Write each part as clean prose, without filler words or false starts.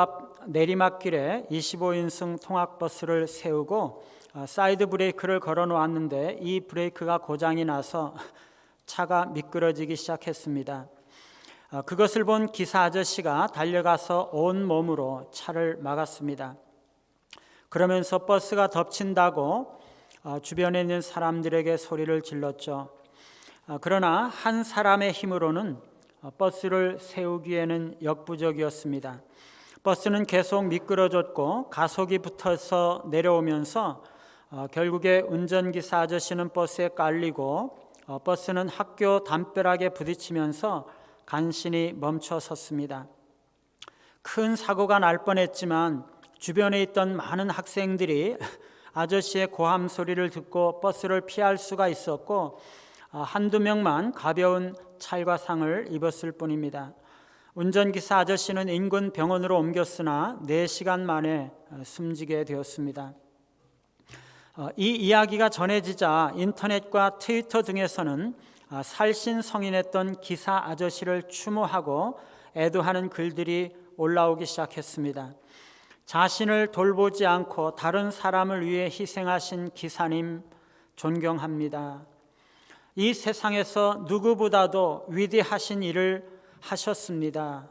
앞 내리막길에 25인승 통학버스를 세우고 사이드 브레이크를 걸어 놓았는데 이 브레이크가 고장이 나서 차가 미끄러지기 시작했습니다. 그것을 본 기사 아저씨가 달려가서 온 몸으로 차를 막았습니다. 그러면서 버스가 덮친다고 주변에 있는 사람들에게 소리를 질렀죠. 그러나 한 사람의 힘으로는 버스를 세우기에는 역부족이었습니다. 버스는 계속 미끄러졌고 가속이 붙어서 내려오면서 결국에 운전기사 아저씨는 버스에 깔리고 버스는 학교 담벼락에 부딪히면서 간신히 멈춰 섰습니다. 큰 사고가 날 뻔했지만 주변에 있던 많은 학생들이 아저씨의 고함 소리를 듣고 버스를 피할 수가 있었고 한두 명만 가벼운 찰과상을 입었을 뿐입니다. 운전기사 아저씨는 인근 병원으로 옮겼으나 4시간 만에 숨지게 되었습니다. 이 이야기가 전해지자 인터넷과 트위터 등에서는 살신성인했던 기사 아저씨를 추모하고 애도하는 글들이 올라오기 시작했습니다. 자신을 돌보지 않고 다른 사람을 위해 희생하신 기사님 존경합니다. 이 세상에서 누구보다도 위대하신 일을 하셨습니다.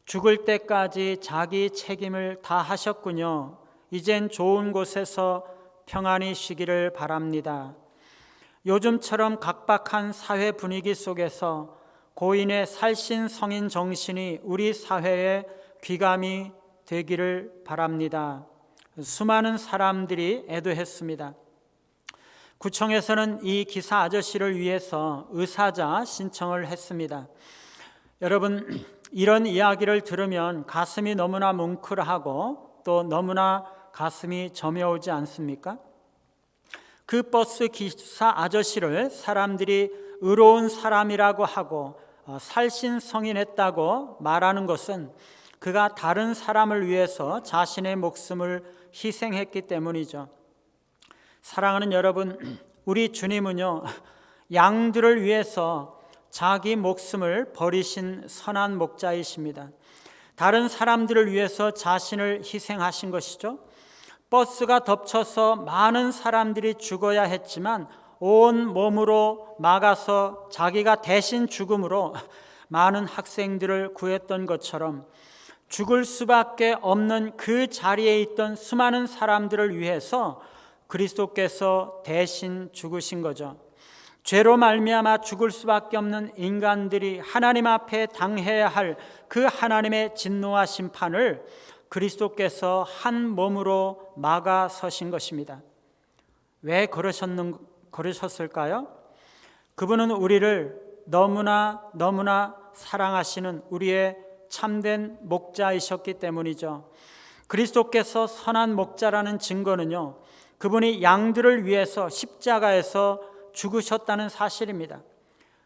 죽을 때까지 자기 책임을 다 하셨군요. 이젠 좋은 곳에서 평안히 쉬기를 바랍니다. 요즘처럼 각박한 사회 분위기 속에서 고인의 살신성인 정신이 우리 사회에 귀감이 되기를 바랍니다. 수많은 사람들이 애도했습니다. 구청에서는 이 기사 아저씨를 위해서 의사자 신청을 했습니다. 여러분, 이런 이야기를 들으면 가슴이 너무나 뭉클하고 또 너무나 가슴이 저며오지 않습니까? 그 버스 기사 아저씨를 사람들이 의로운 사람이라고 하고 살신성인했다고 말하는 것은 그가 다른 사람을 위해서 자신의 목숨을 희생했기 때문이죠. 사랑하는 여러분, 우리 주님은요, 양들을 위해서 자기 목숨을 버리신 선한 목자이십니다. 다른 사람들을 위해서 자신을 희생하신 것이죠. 버스가 덮쳐서 많은 사람들이 죽어야 했지만 온 몸으로 막아서 자기가 대신 죽음으로 많은 학생들을 구했던 것처럼 죽을 수밖에 없는 그 자리에 있던 수많은 사람들을 위해서 그리스도께서 대신 죽으신 거죠. 죄로 말미암아 죽을 수밖에 없는 인간들이 하나님 앞에 당해야 할 그 하나님의 진노와 심판을 그리스도께서 한 몸으로 막아서신 것입니다. 왜 그러셨을까요? 그분은 우리를 너무나 사랑하시는 우리의 참된 목자이셨기 때문이죠. 그리스도께서 선한 목자라는 증거는요, 그분이 양들을 위해서 십자가에서 죽으셨다는 사실입니다.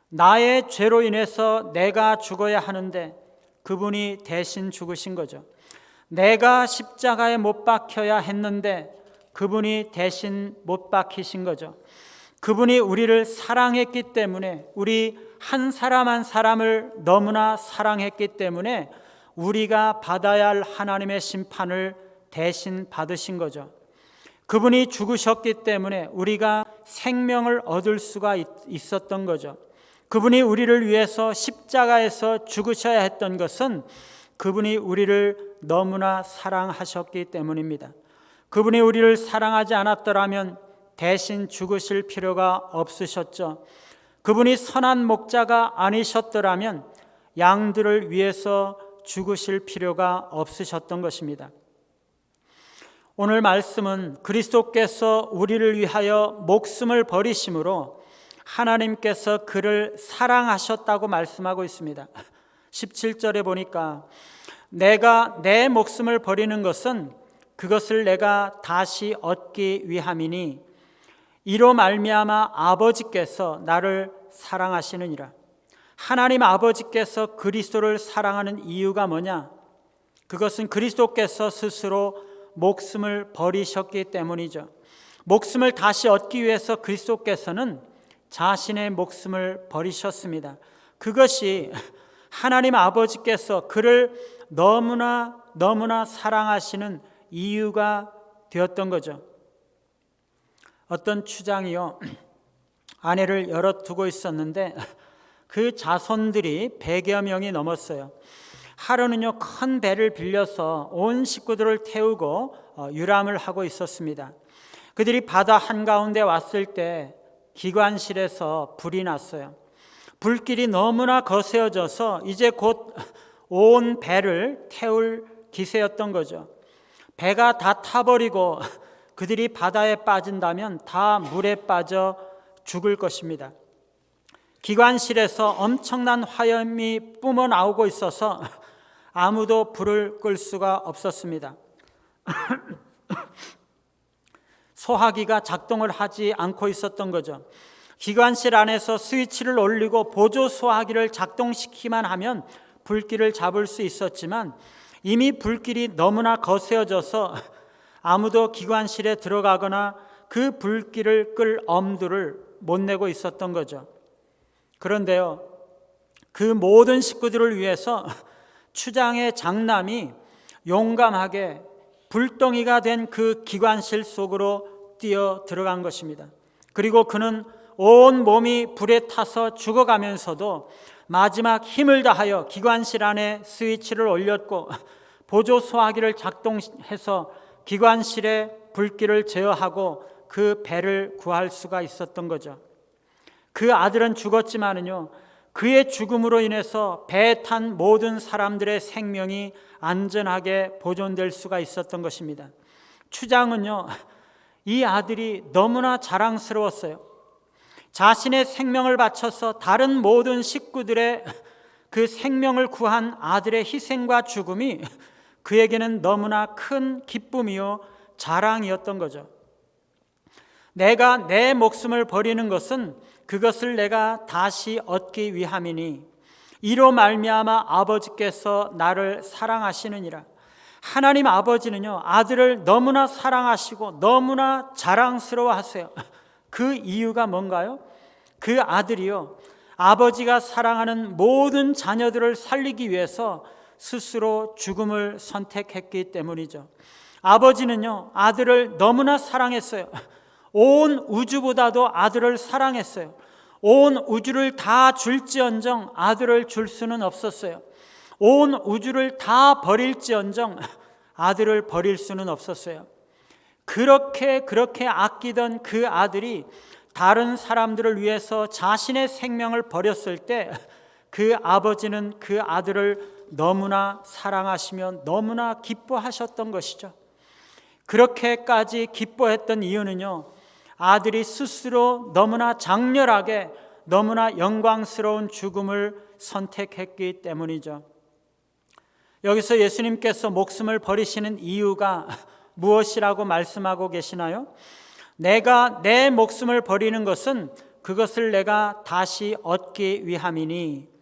나의 죄로 인해서 내가 죽어야 하는데 그분이 대신 죽으신 거죠. 내가 십자가에 못 박혀야 했는데 그분이 대신 못 박히신 거죠. 그분이 우리를 사랑했기 때문에, 우리 한 사람 한 사람을 너무나 사랑했기 때문에 우리가 받아야 할 하나님의 심판을 대신 받으신 거죠. 그분이 죽으셨기 때문에 우리가 생명을 얻을 수가 있었던 거죠. 그분이 우리를 위해서 십자가에서 죽으셔야 했던 것은 그분이 우리를 너무나 사랑하셨기 때문입니다. 그분이 우리를 사랑하지 않았더라면 대신 죽으실 필요가 없으셨죠. 그분이 선한 목자가 아니셨더라면 양들을 위해서 죽으실 필요가 없으셨던 것입니다. 오늘 말씀은 그리스도께서 우리를 위하여 목숨을 버리심으로 하나님께서 그를 사랑하셨다고 말씀하고 있습니다. 17절에 보니까 내가 내 목숨을 버리는 것은 그것을 내가 다시 얻기 위함이니 이로 말미암아 아버지께서 나를 사랑하시느니라. 하나님 아버지께서 그리스도를 사랑하는 이유가 뭐냐? 그것은 그리스도께서 스스로 목숨을 버리셨기 때문이죠. 목숨을 다시 얻기 위해서 그리스도께서는 자신의 목숨을 버리셨습니다. 그것이 하나님 아버지께서 그를 너무나 사랑하시는 이유가 되었던 거죠. 어떤 추장이요, 아내를 여럿 두고 있었는데 그 자손들이 100여 명이 넘었어요. 하루는요, 큰 배를 빌려서 온 식구들을 태우고 유람을 하고 있었습니다. 그들이 바다 한가운데 왔을 때 기관실에서 불이 났어요. 불길이 너무나 거세어져서 이제 곧 온 배를 태울 기세였던 거죠. 배가 다 타버리고 그들이 바다에 빠진다면 다 물에 빠져 죽을 것입니다. 기관실에서 엄청난 화염이 뿜어나오고 있어서 아무도 불을 끌 수가 없었습니다. 소화기가 작동을 하지 않고 있었던 거죠. 기관실 안에서 스위치를 올리고 보조 소화기를 작동시키기만 하면 불길을 잡을 수 있었지만 이미 불길이 너무나 거세어져서 아무도 기관실에 들어가거나 그 불길을 끌 엄두를 못 내고 있었던 거죠. 그런데요, 그 모든 식구들을 위해서 추장의 장남이 용감하게 불덩이가 된 그 기관실 속으로 뛰어 들어간 것입니다. 그리고 그는 온 몸이 불에 타서 죽어가면서도 마지막 힘을 다하여 기관실 안에 스위치를 올렸고 보조 소화기를 작동해서 기관실의 불길을 제어하고 그 배를 구할 수가 있었던 거죠. 그 아들은 죽었지만은요, 그의 죽음으로 인해서 배에 탄 모든 사람들의 생명이 안전하게 보존될 수가 있었던 것입니다. 추장은요, 이 아들이 너무나 자랑스러웠어요. 자신의 생명을 바쳐서 다른 모든 식구들의 그 생명을 구한 아들의 희생과 죽음이 그에게는 너무나 큰 기쁨이요 자랑이었던 거죠. 내가 내 목숨을 버리는 것은 그것을 내가 다시 얻기 위함이니 이로 말미암아 아버지께서 나를 사랑하시느니라. 하나님 아버지는요, 아들을 너무나 사랑하시고 너무나 자랑스러워하세요. 그 이유가 뭔가요? 그 아들이요, 아버지가 사랑하는 모든 자녀들을 살리기 위해서 스스로 죽음을 선택했기 때문이죠. 아버지는요, 아들을 너무나 사랑했어요. 온 우주보다도 아들을 사랑했어요. 온 우주를 다 줄지언정 아들을 줄 수는 없었어요. 온 우주를 다 버릴지언정 아들을 버릴 수는 없었어요. 그렇게 아끼던 그 아들이 다른 사람들을 위해서 자신의 생명을 버렸을 때 그 아버지는 그 아들을 너무나 사랑하시며 너무나 기뻐하셨던 것이죠. 그렇게까지 기뻐했던 이유는요, 아들이 스스로 너무나 장렬하게 너무나 영광스러운 죽음을 선택했기 때문이죠. 여기서 예수님께서 목숨을 버리시는 이유가 무엇이라고 말씀하고 계시나요? 내가 내 목숨을 버리는 것은 그것을 내가 다시 얻기 위함이니,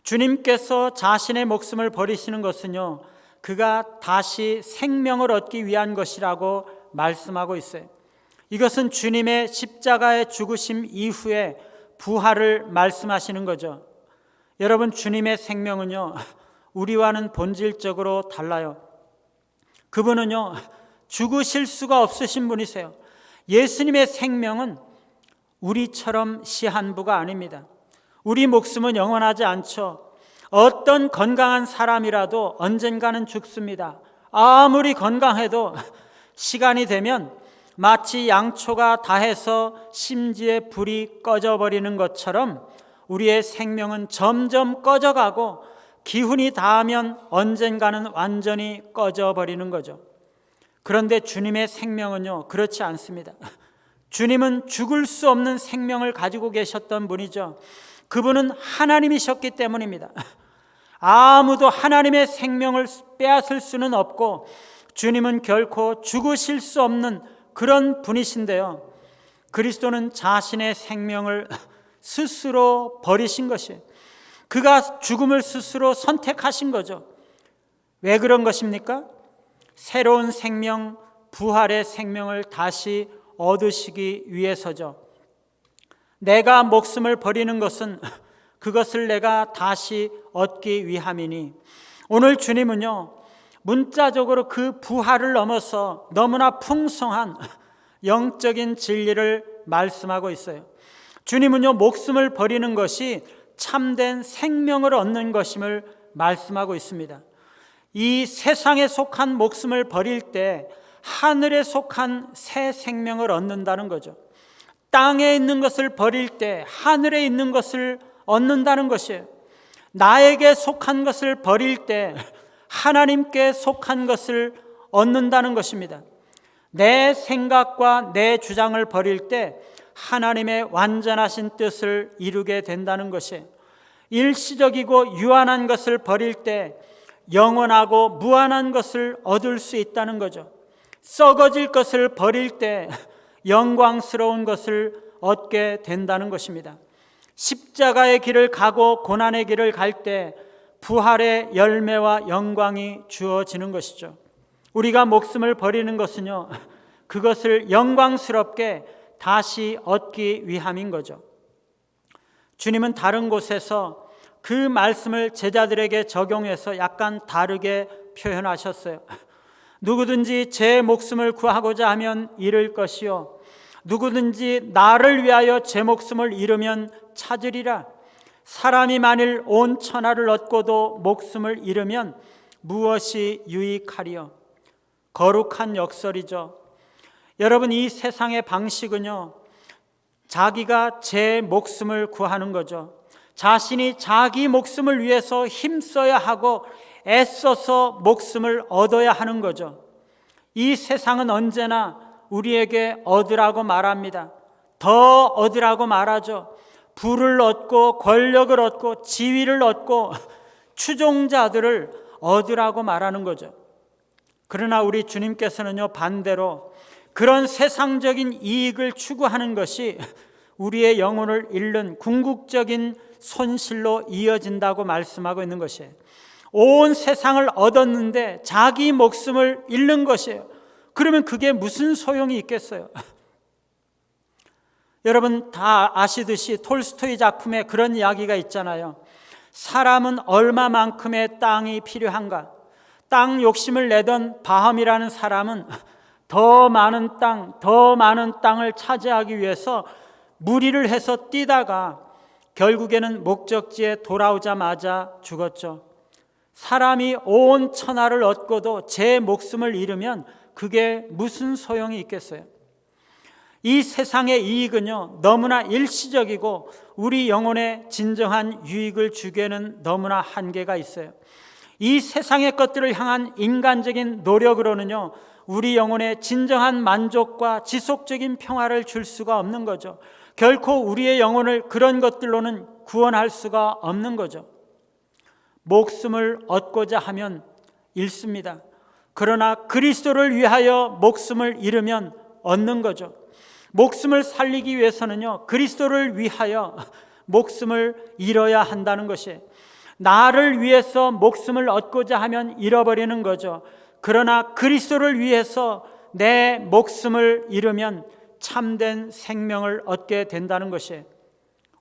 주님께서 자신의 목숨을 버리시는 것은요, 그가 다시 생명을 얻기 위한 것이라고 말씀하고 있어요. 이것은 주님의 십자가의 죽으심 이후에 부활을 말씀하시는 거죠. 여러분, 주님의 생명은요, 우리와는 본질적으로 달라요. 그분은요, 죽으실 수가 없으신 분이세요. 예수님의 생명은 우리처럼 시한부가 아닙니다. 우리 목숨은 영원하지 않죠. 어떤 건강한 사람이라도 언젠가는 죽습니다. 아무리 건강해도 시간이 되면 마치 양초가 다해서 심지에 불이 꺼져버리는 것처럼 우리의 생명은 점점 꺼져가고 기훈이 닿으면 언젠가는 완전히 꺼져버리는 거죠. 그런데 주님의 생명은요, 그렇지 않습니다. 주님은 죽을 수 없는 생명을 가지고 계셨던 분이죠. 그분은 하나님이셨기 때문입니다. 아무도 하나님의 생명을 빼앗을 수는 없고 주님은 결코 죽으실 수 없는 그런 분이신데요, 그리스도는 자신의 생명을 스스로 버리신 것이에요. 그가 죽음을 스스로 선택하신 거죠. 왜 그런 것입니까? 새로운 생명, 부활의 생명을 다시 얻으시기 위해서죠. 내가 목숨을 버리는 것은 그것을 내가 다시 얻기 위함이니, 오늘 주님은요, 문자적으로 그 부활을 넘어서 너무나 풍성한 영적인 진리를 말씀하고 있어요. 주님은요, 목숨을 버리는 것이 참된 생명을 얻는 것임을 말씀하고 있습니다. 이 세상에 속한 목숨을 버릴 때 하늘에 속한 새 생명을 얻는다는 거죠. 땅에 있는 것을 버릴 때 하늘에 있는 것을 얻는다는 것이에요. 나에게 속한 것을 버릴 때 하나님께 속한 것을 얻는다는 것입니다. 내 생각과 내 주장을 버릴 때 하나님의 완전하신 뜻을 이루게 된다는 것이에요. 일시적이고 유한한 것을 버릴 때 영원하고 무한한 것을 얻을 수 있다는 거죠. 썩어질 것을 버릴 때 영광스러운 것을 얻게 된다는 것입니다. 십자가의 길을 가고 고난의 길을 갈 때 부활의 열매와 영광이 주어지는 것이죠. 우리가 목숨을 버리는 것은요, 그것을 영광스럽게 다시 얻기 위함인 거죠. 주님은 다른 곳에서 그 말씀을 제자들에게 적용해서 약간 다르게 표현하셨어요. 누구든지 제 목숨을 구하고자 하면 잃을 것이요, 누구든지 나를 위하여 제 목숨을 잃으면 찾으리라. 사람이 만일 온 천하를 얻고도 목숨을 잃으면 무엇이 유익하리요? 거룩한 역설이죠. 여러분, 이 세상의 방식은요, 자기가 제 목숨을 구하는 거죠. 자신이 자기 목숨을 위해서 힘써야 하고 애써서 목숨을 얻어야 하는 거죠. 이 세상은 언제나 우리에게 얻으라고 말합니다. 더 얻으라고 말하죠. 부를 얻고 권력을 얻고 지위를 얻고 추종자들을 얻으라고 말하는 거죠. 그러나 우리 주님께서는요, 반대로 그런 세상적인 이익을 추구하는 것이 우리의 영혼을 잃는 궁극적인 손실로 이어진다고 말씀하고 있는 것이에요. 온 세상을 얻었는데 자기 목숨을 잃는 것이에요. 그러면 그게 무슨 소용이 있겠어요? 여러분 다 아시듯이 톨스토이 작품에 그런 이야기가 있잖아요. 사람은 얼마만큼의 땅이 필요한가? 땅 욕심을 내던 바함이라는 사람은 더 많은 땅을 차지하기 위해서 무리를 해서 뛰다가 결국에는 목적지에 돌아오자마자 죽었죠. 사람이 온 천하를 얻고도 제 목숨을 잃으면 그게 무슨 소용이 있겠어요? 이 세상의 이익은요, 너무나 일시적이고 우리 영혼에 진정한 유익을 주기에는 너무나 한계가 있어요. 이 세상의 것들을 향한 인간적인 노력으로는요, 우리 영혼에 진정한 만족과 지속적인 평화를 줄 수가 없는 거죠. 결코 우리의 영혼을 그런 것들로는 구원할 수가 없는 거죠. 목숨을 얻고자 하면 잃습니다. 그러나 그리스도를 위하여 목숨을 잃으면 얻는 거죠. 목숨을 살리기 위해서는요, 그리스도를 위하여 목숨을 잃어야 한다는 것이에요. 나를 위해서 목숨을 얻고자 하면 잃어버리는 거죠. 그러나 그리스도를 위해서 내 목숨을 잃으면 참된 생명을 얻게 된다는 것이에요.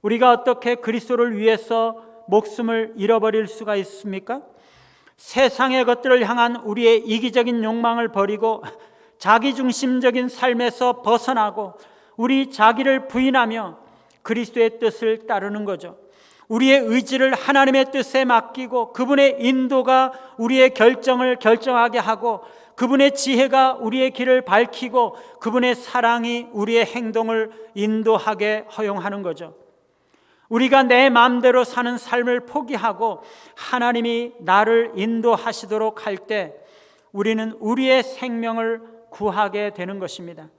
우리가 어떻게 그리스도를 위해서 목숨을 잃어버릴 수가 있습니까? 세상의 것들을 향한 우리의 이기적인 욕망을 버리고 자기중심적인 삶에서 벗어나고 우리 자기를 부인하며 그리스도의 뜻을 따르는 거죠. 우리의 의지를 하나님의 뜻에 맡기고 그분의 인도가 우리의 결정을 결정하게 하고 그분의 지혜가 우리의 길을 밝히고 그분의 사랑이 우리의 행동을 인도하게 허용하는 거죠. 우리가 내 마음대로 사는 삶을 포기하고 하나님이 나를 인도하시도록 할 때 우리는 우리의 생명을 구하게 되는 것입니다.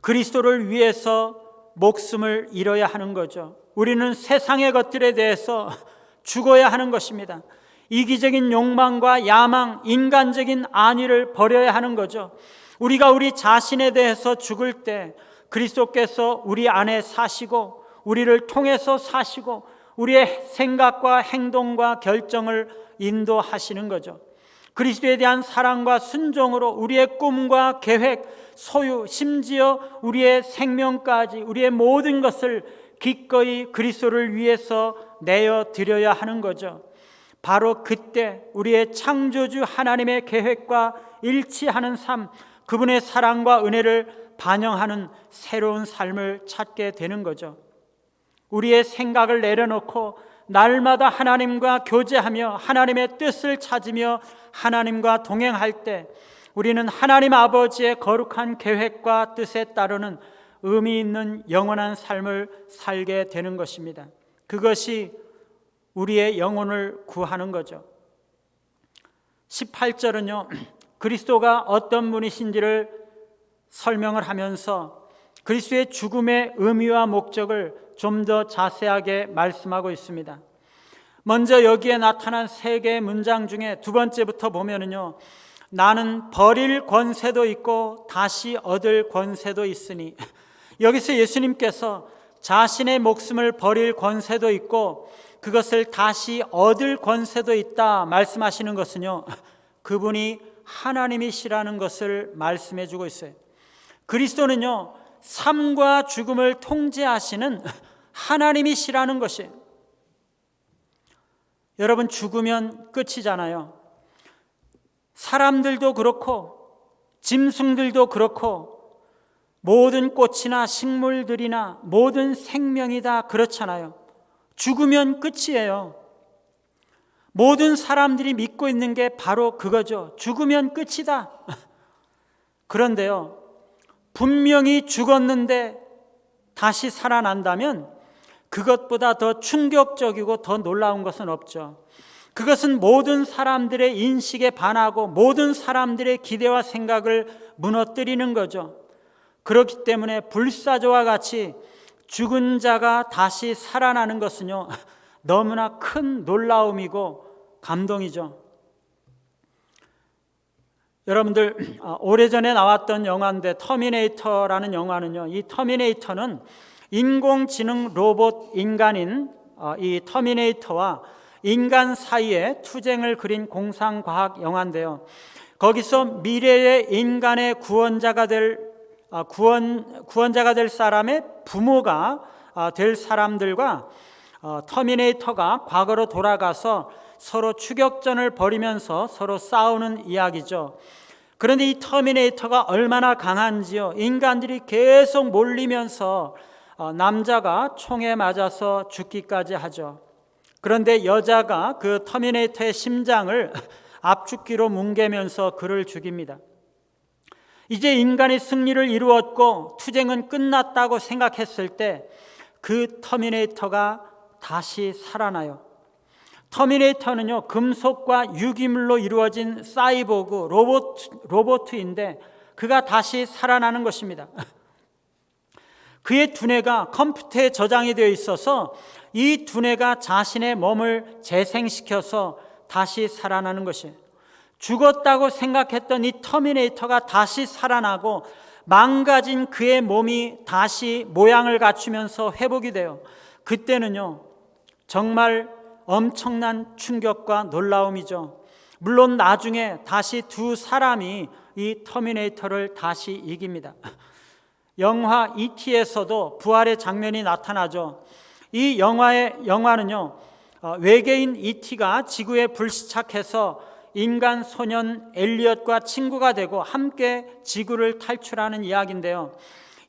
그리스도를 위해서 목숨을 잃어야 하는 거죠. 우리는 세상의 것들에 대해서 죽어야 하는 것입니다. 이기적인 욕망과 야망, 인간적인 안위를 버려야 하는 거죠. 우리가 우리 자신에 대해서 죽을 때 그리스도께서 우리 안에 사시고 우리를 통해서 사시고 우리의 생각과 행동과 결정을 인도하시는 거죠. 그리스도에 대한 사랑과 순종으로 우리의 꿈과 계획, 소유, 심지어 우리의 생명까지 우리의 모든 것을 기꺼이 그리스도를 위해서 내어 드려야 하는 거죠. 바로 그때 우리의 창조주 하나님의 계획과 일치하는 삶, 그분의 사랑과 은혜를 반영하는 새로운 삶을 찾게 되는 거죠. 우리의 생각을 내려놓고 날마다 하나님과 교제하며 하나님의 뜻을 찾으며 하나님과 동행할 때 우리는 하나님 아버지의 거룩한 계획과 뜻에 따르는 의미 있는 영원한 삶을 살게 되는 것입니다. 그것이 우리의 영혼을 구하는 거죠. 18절은요, 그리스도가 어떤 분이신지를 설명을 하면서 그리스도의 죽음의 의미와 목적을 좀 더 자세하게 말씀하고 있습니다. 먼저 여기에 나타난 세 개의 문장 중에 두 번째부터 보면은요, 나는 버릴 권세도 있고 다시 얻을 권세도 있으니, 여기서 예수님께서 자신의 목숨을 버릴 권세도 있고 그것을 다시 얻을 권세도 있다 말씀하시는 것은요, 그분이 하나님이시라는 것을 말씀해 주고 있어요. 그리스도는요, 삶과 죽음을 통제하시는 하나님이시라는 것이에요. 여러분, 죽으면 끝이잖아요. 사람들도 그렇고 짐승들도 그렇고 모든 꽃이나 식물들이나 모든 생명이 다 그렇잖아요. 죽으면 끝이에요. 모든 사람들이 믿고 있는 게 바로 그거죠. 죽으면 끝이다. 그런데요, 분명히 죽었는데 다시 살아난다면 그것보다 더 충격적이고 더 놀라운 것은 없죠. 그것은 모든 사람들의 인식에 반하고 모든 사람들의 기대와 생각을 무너뜨리는 거죠. 그렇기 때문에 불사조와 같이 죽은 자가 다시 살아나는 것은요, 너무나 큰 놀라움이고 감동이죠. 여러분들, 오래전에 나왔던 영화인데 터미네이터라는 영화는요, 이 터미네이터는 인공지능 로봇 인간인 이 터미네이터와 인간 사이의 투쟁을 그린 공상과학 영화인데요, 거기서 미래의 인간의 구원자가 될 사람의 부모가 될 사람들과 터미네이터가 과거로 돌아가서 서로 추격전을 벌이면서 서로 싸우는 이야기죠. 그런데 이 터미네이터가 얼마나 강한지요, 인간들이 계속 몰리면서 남자가 총에 맞아서 죽기까지 하죠. 그런데 여자가 그 터미네이터의 심장을 압축기로 뭉개면서 그를 죽입니다. 이제 인간이 승리를 이루었고 투쟁은 끝났다고 생각했을 때 그 터미네이터가 다시 살아나요. 터미네이터는요, 금속과 유기물로 이루어진 사이보그 로봇인데 그가 다시 살아나는 것입니다. 그의 두뇌가 컴퓨터에 저장이 되어 있어서 이 두뇌가 자신의 몸을 재생시켜서 다시 살아나는 것이에요. 죽었다고 생각했던 이 터미네이터가 다시 살아나고 망가진 그의 몸이 다시 모양을 갖추면서 회복이 돼요. 그때는요, 정말 엄청난 충격과 놀라움이죠. 물론 나중에 다시 두 사람이 이 터미네이터를 다시 이깁니다. 영화 E.T.에서도 부활의 장면이 나타나죠. 이 영화는요, 외계인 E.T.가 지구에 불시착해서 인간 소년 엘리엇과 친구가 되고 함께 지구를 탈출하는 이야기인데요,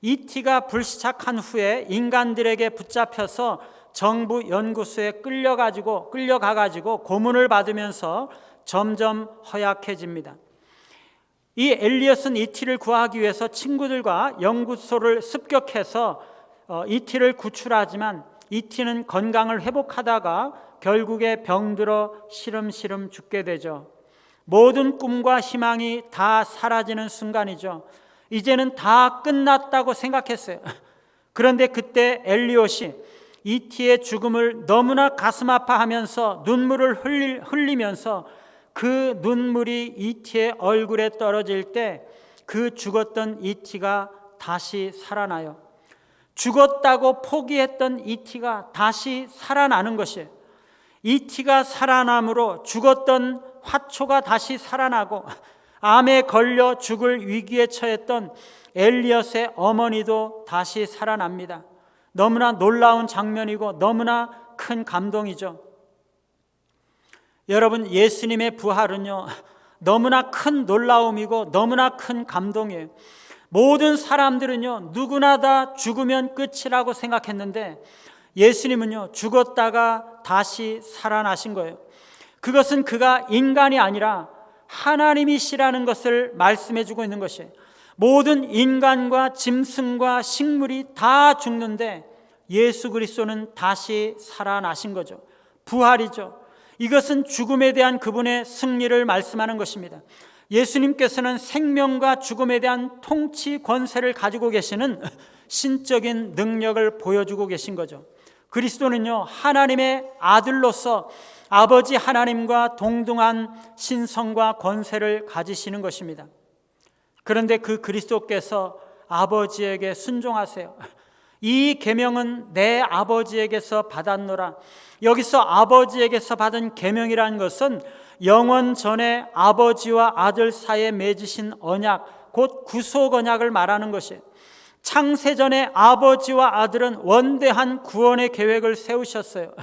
E.T.가 불시착한 후에 인간들에게 붙잡혀서 정부 연구소에 끌려가가지고 고문을 받으면서 점점 허약해집니다. 이 엘리엇은 E.T.를 구하기 위해서 친구들과 연구소를 습격해서 E.T.를 구출하지만 E.T.는 건강을 회복하다가 결국에 병들어 시름시름 죽게 되죠. 모든 꿈과 희망이 다 사라지는 순간이죠. 이제는 다 끝났다고 생각했어요. 그런데 그때 엘리엇이 E.T의 죽음을 너무나 가슴 아파하면서 눈물을 흘리면서 그 눈물이 E.T의 얼굴에 떨어질 때 그 죽었던 E.T가 다시 살아나요. 죽었다고 포기했던 E.T가 다시 살아나는 것이에요. E.T가 살아남으로 죽었던 화초가 다시 살아나고 암에 걸려 죽을 위기에 처했던 엘리엇의 어머니도 다시 살아납니다. 너무나 놀라운 장면이고 너무나 큰 감동이죠. 여러분, 예수님의 부활은요, 너무나 큰 놀라움이고 너무나 큰 감동이에요. 모든 사람들은요, 누구나 다 죽으면 끝이라고 생각했는데 예수님은요, 죽었다가 다시 살아나신 거예요. 그것은 그가 인간이 아니라 하나님이시라는 것을 말씀해 주고 있는 것이에요. 모든 인간과 짐승과 식물이 다 죽는데 예수 그리스도는 다시 살아나신 거죠. 부활이죠. 이것은 죽음에 대한 그분의 승리를 말씀하는 것입니다. 예수님께서는 생명과 죽음에 대한 통치 권세를 가지고 계시는 신적인 능력을 보여주고 계신 거죠. 그리스도는요, 하나님의 아들로서 아버지 하나님과 동등한 신성과 권세를 가지시는 것입니다. 그런데 그 그리스도께서 아버지에게 순종하세요. 이 계명은 내 아버지에게서 받았노라. 여기서 아버지에게서 받은 계명이라는 것은 영원 전에 아버지와 아들 사이에 맺으신 언약, 곧 구속 언약을 말하는 것이에요. 창세전에 아버지와 아들은 원대한 구원의 계획을 세우셨어요.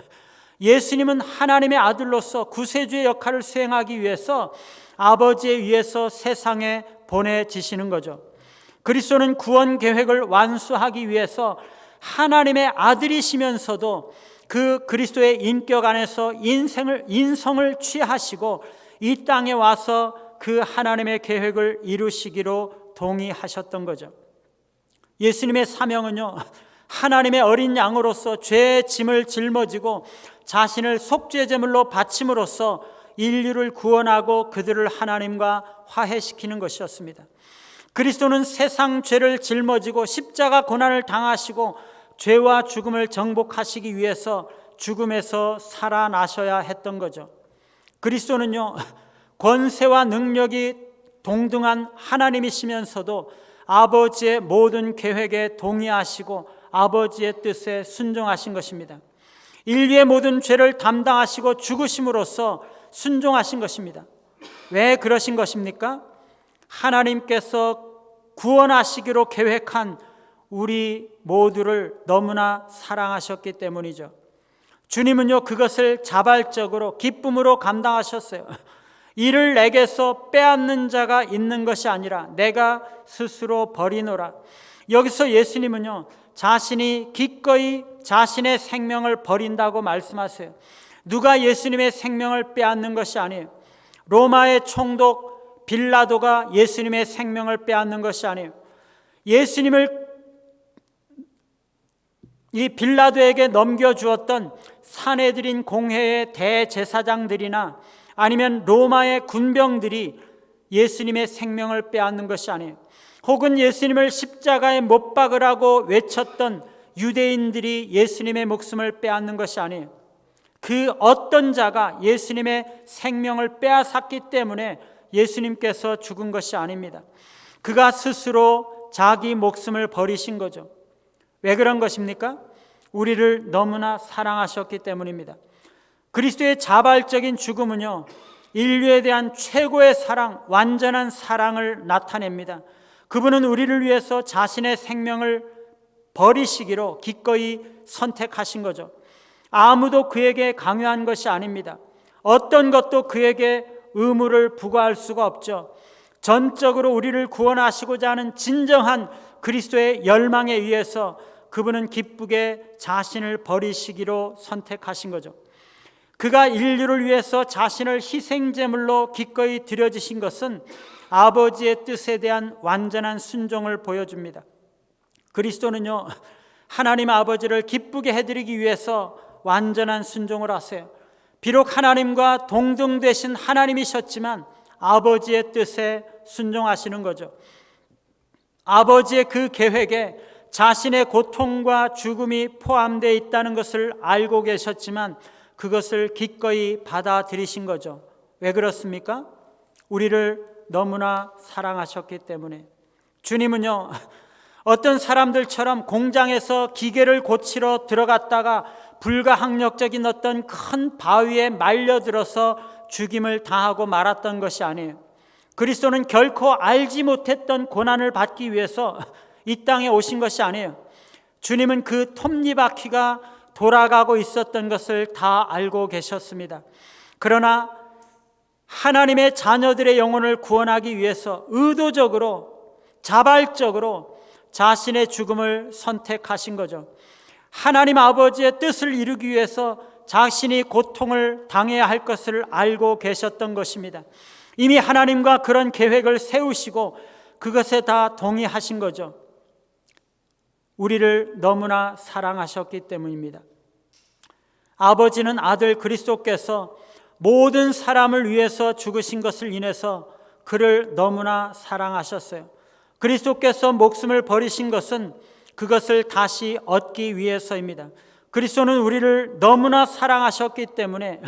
예수님은 하나님의 아들로서 구세주의 역할을 수행하기 위해서 아버지에 의해서 세상에 보내지시는 거죠. 그리스도는 구원 계획을 완수하기 위해서 하나님의 아들이시면서도 그 그리스도의 인격 안에서 인성을 취하시고 이 땅에 와서 그 하나님의 계획을 이루시기로 동의하셨던 거죠. 예수님의 사명은요, 하나님의 어린 양으로서 죄의 짐을 짊어지고 자신을 속죄 제물로 바침으로써 인류를 구원하고 그들을 하나님과 화해시키는 것이었습니다. 그리스도는 세상 죄를 짊어지고 십자가 고난을 당하시고 죄와 죽음을 정복하시기 위해서 죽음에서 살아나셔야 했던 거죠. 그리스도는요, 권세와 능력이 동등한 하나님이시면서도 아버지의 모든 계획에 동의하시고 아버지의 뜻에 순종하신 것입니다. 인류의 모든 죄를 담당하시고 죽으심으로써 순종하신 것입니다. 왜 그러신 것입니까? 하나님께서 구원하시기로 계획한 우리 모두를 너무나 사랑하셨기 때문이죠. 주님은요, 그것을 자발적으로 기쁨으로 감당하셨어요. 이를 내게서 빼앗는 자가 있는 것이 아니라 내가 스스로 버리노라. 여기서 예수님은요, 자신이 기꺼이 자신의 생명을 버린다고 말씀하세요. 누가 예수님의 생명을 빼앗는 것이 아니에요. 로마의 총독 빌라도가 예수님의 생명을 빼앗는 것이 아니에요. 예수님을 이 빌라도에게 넘겨주었던 산헤드린 공회의 대제사장들이나 아니면 로마의 군병들이 예수님의 생명을 빼앗는 것이 아니에요. 혹은 예수님을 십자가에 못 박으라고 외쳤던 유대인들이 예수님의 목숨을 빼앗는 것이 아니에요. 그 어떤 자가 예수님의 생명을 빼앗았기 때문에 예수님께서 죽은 것이 아닙니다. 그가 스스로 자기 목숨을 버리신 거죠. 왜 그런 것입니까? 우리를 너무나 사랑하셨기 때문입니다. 그리스도의 자발적인 죽음은요, 인류에 대한 최고의 사랑, 완전한 사랑을 나타냅니다. 그분은 우리를 위해서 자신의 생명을 버리시기로 기꺼이 선택하신 거죠. 아무도 그에게 강요한 것이 아닙니다. 어떤 것도 그에게 의무를 부과할 수가 없죠. 전적으로 우리를 구원하시고자 하는 진정한 그리스도의 열망에 의해서 그분은 기쁘게 자신을 버리시기로 선택하신 거죠. 그가 인류를 위해서 자신을 희생제물로 기꺼이 드려주신 것은 아버지의 뜻에 대한 완전한 순종을 보여줍니다. 그리스도는요, 하나님 아버지를 기쁘게 해드리기 위해서 완전한 순종을 하세요. 비록 하나님과 동등되신 하나님이셨지만 아버지의 뜻에 순종하시는 거죠. 아버지의 그 계획에 자신의 고통과 죽음이 포함되어 있다는 것을 알고 계셨지만 그것을 기꺼이 받아들이신 거죠. 왜 그렇습니까? 우리를 너무나 사랑하셨기 때문에. 주님은요, 어떤 사람들처럼 공장에서 기계를 고치러 들어갔다가 불가항력적인 어떤 큰 바위에 말려들어서 죽임을 당하고 말았던 것이 아니에요. 그리스도는 결코 알지 못했던 고난을 받기 위해서 이 땅에 오신 것이 아니에요. 주님은 그 톱니바퀴가 돌아가고 있었던 것을 다 알고 계셨습니다. 그러나 하나님의 자녀들의 영혼을 구원하기 위해서 의도적으로 자발적으로 자신의 죽음을 선택하신 거죠. 하나님 아버지의 뜻을 이루기 위해서 자신이 고통을 당해야 할 것을 알고 계셨던 것입니다. 이미 하나님과 그런 계획을 세우시고 그것에 다 동의하신 거죠. 우리를 너무나 사랑하셨기 때문입니다. 아버지는 아들 그리스도께서 모든 사람을 위해서 죽으신 것을 인해서 그를 너무나 사랑하셨어요. 그리스도께서 목숨을 버리신 것은 그것을 다시 얻기 위해서입니다. 그리스도는 우리를 너무나 사랑하셨기 때문에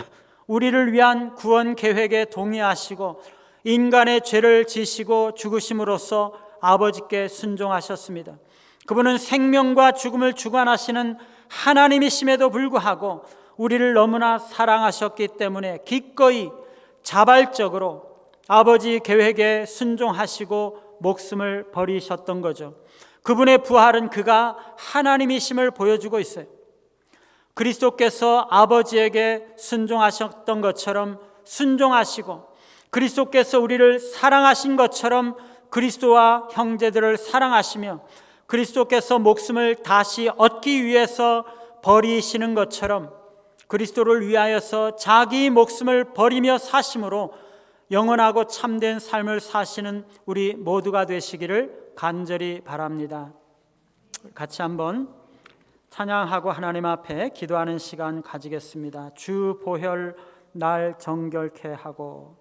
우리를 위한 구원 계획에 동의하시고 인간의 죄를 지시고 죽으심으로써 아버지께 순종하셨습니다. 그분은 생명과 죽음을 주관하시는 하나님이심에도 불구하고 우리를 너무나 사랑하셨기 때문에 기꺼이 자발적으로 아버지 계획에 순종하시고 목숨을 버리셨던 거죠. 그분의 부활은 그가 하나님이심을 보여주고 있어요. 그리스도께서 아버지에게 순종하셨던 것처럼 순종하시고 그리스도께서 우리를 사랑하신 것처럼 그리스도와 형제들을 사랑하시며 그리스도께서 목숨을 다시 얻기 위해서 버리시는 것처럼 그리스도를 위하여서 자기 목숨을 버리며 사심으로 영원하고 참된 삶을 사시는 우리 모두가 되시기를 간절히 바랍니다. 같이 한번 찬양하고 하나님 앞에 기도하는 시간 가지겠습니다. 주 보혈 날 정결케 하고